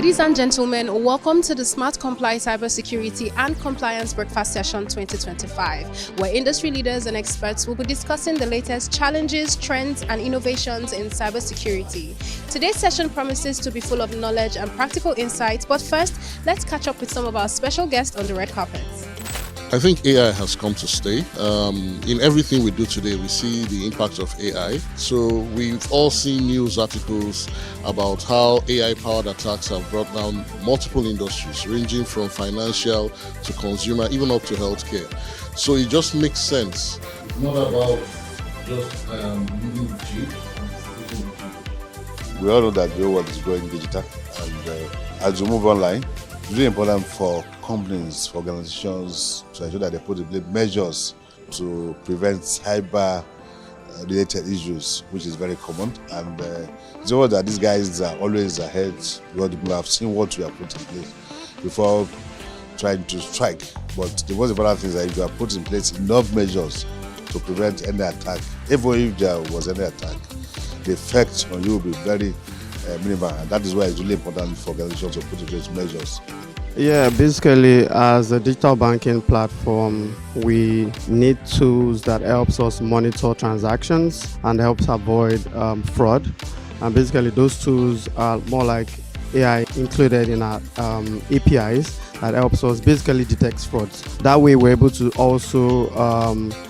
Ladies and gentlemen, welcome to the Smartcomply Cybersecurity and Compliance Breakfast Session 2025, where industry leaders and experts will be discussing the latest challenges, trends, and innovations in cybersecurity. Today's session promises to be full of knowledge and practical insights, but first, let's catch up with some of our special guests on the red carpet. I think AI has come to stay. In everything we do today, we see the impact of AI. So we've all seen news articles about how AI-powered attacks have brought down multiple industries, ranging from financial to consumer, even up to healthcare. So it just makes sense. It's not about just moving the cheap. We all know that the whole world is going digital, and as we move online, it's really important for companies, for organizations to ensure that they put in place measures to prevent cyber-related issues, which is very common. And it's all that these guys are always ahead because people have seen what we have put in place before trying to strike. But the most important thing is that if you have put in place enough measures to prevent any attack, even if there was any attack, the effect on you will be very minimal. And that is why it's really important for organizations to put in place measures. Yeah, basically, as a digital banking platform, we need tools that helps us monitor transactions and helps avoid fraud. And basically, those tools are more like AI included in our APIs that helps us basically detect frauds. That way, we're able to also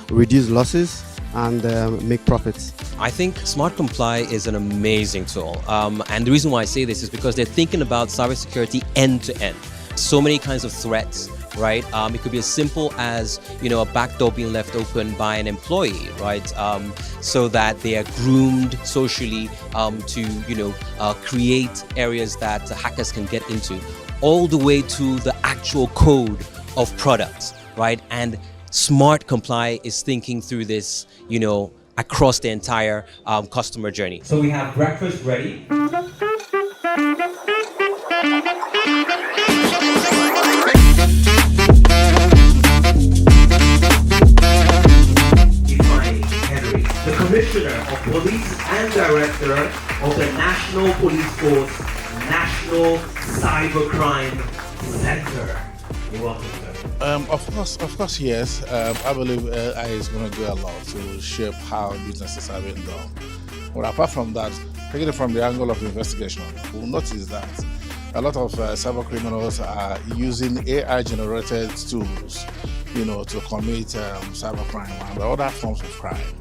reduce losses and make profits. I think Smartcomply is an amazing tool. And the reason why I say this is because they're thinking about cybersecurity end to end. So many kinds of threats, right? It could be as simple as, a backdoor being left open by an employee, right? So that they are groomed socially to, create areas that hackers can get into, all the way to the actual code of products, right? And Smartcomply is thinking through this, across the entire customer journey. So we have breakfast ready. The Commissioner of Police and Director of the National Police Force National Cybercrime Center. You're welcome, sir. Of course, yes. I believe AI is going to do a lot to shape how businesses are being done. But apart from that, taking it from the angle of investigation, we'll notice that a lot of cyber criminals are using AI-generated tools, to commit cybercrime and other forms of crime.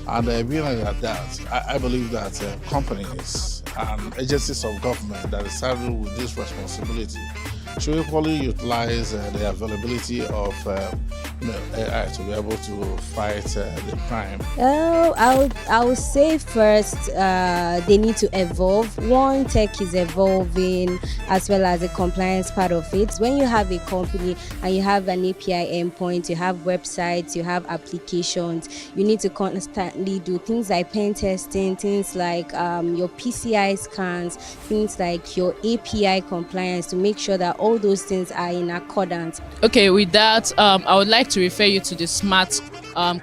And being like that, I believe that companies and agencies of government that are saddled with this responsibility should equally utilize the availability of AI to be able to fight the crime. I would say first they need to evolve. One, tech is evolving as well as the compliance part of it. When you have a company and you have an API endpoint, you have websites, you have applications, you need to constantly do things like pen testing, things like your PCI scans, things like your API compliance to make sure that all those things are in accordance. Okay, with that, I would like to refer you to the Smart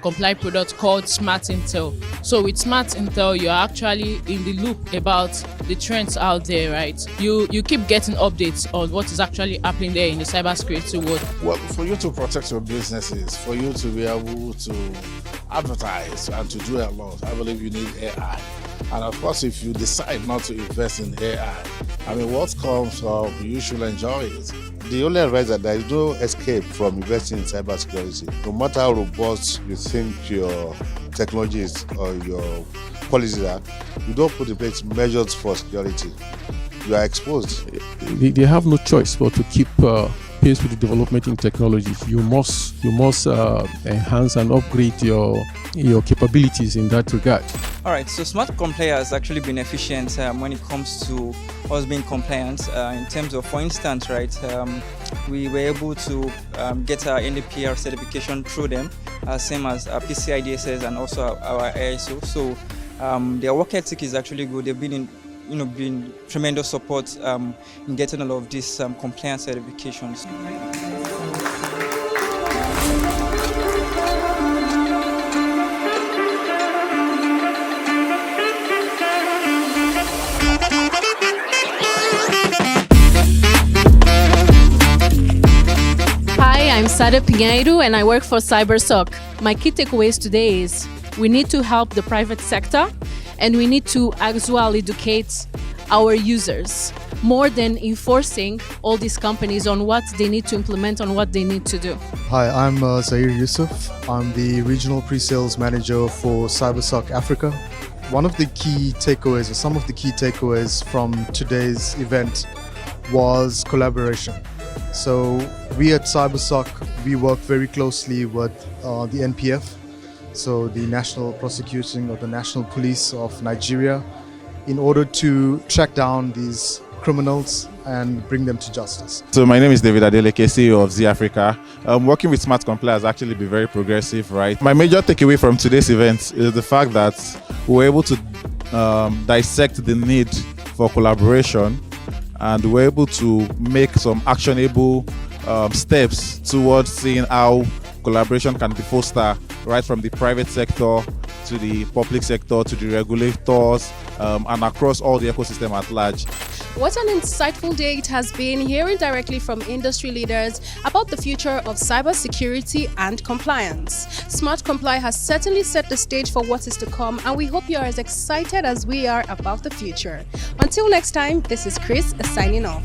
Comply product called Smart Intel. So with Smart Intel, you're actually in the loop about the trends out there, right? You keep getting updates on what is actually happening there in the cybersecurity world. Well, for you to protect your businesses, for you to be able to advertise and to do a lot, I believe you need AI. And of course, if you decide not to invest in AI, what comes up, you should enjoy it. The only advice that there is no escape from investing in cybersecurity. No matter how robust you think your technology is or your policies are, you don't put in place measures for security, you are exposed. They have no choice but to keep pace with the development in technology. You must enhance and upgrade your capabilities in that regard. All right, so Smartcomply has actually been efficient when it comes to us being compliant in terms of, for instance, right, we were able to get our NDPR certification through them, same as our PCI DSS and also our ISO. So their work ethic is actually good. They've been been tremendous support in getting all of these compliance certifications. Sade Pinheiro and I work for CyberSoc. My key takeaways today is we need to help the private sector and we need to as well educate our users more than enforcing all these companies on what they need to implement, on what they need to do. Hi, I'm Zahir Yusuf. I'm the Regional Pre-Sales Manager for CyberSoc Africa. One of the key takeaways, or some of the key takeaways from today's event was collaboration. So we at CyberSoc, we work very closely with the NPF, so the National Prosecuting or the National Police of Nigeria, in order to track down these criminals and bring them to justice. So my name is David Adeleke, CEO of Z Africa. Working with Smartcomply has actually been very progressive, right? My major takeaway from today's event is the fact that we were able to dissect the need for collaboration, and we're able to make some actionable steps towards seeing how collaboration can be fostered right from the private sector to the public sector to the regulators and across all the ecosystem at large. What an insightful day it has been hearing directly from industry leaders about the future of cybersecurity and compliance. Smartcomply has certainly set the stage for what is to come, and we hope you are as excited as we are about the future. Until next time, this is Chris signing off.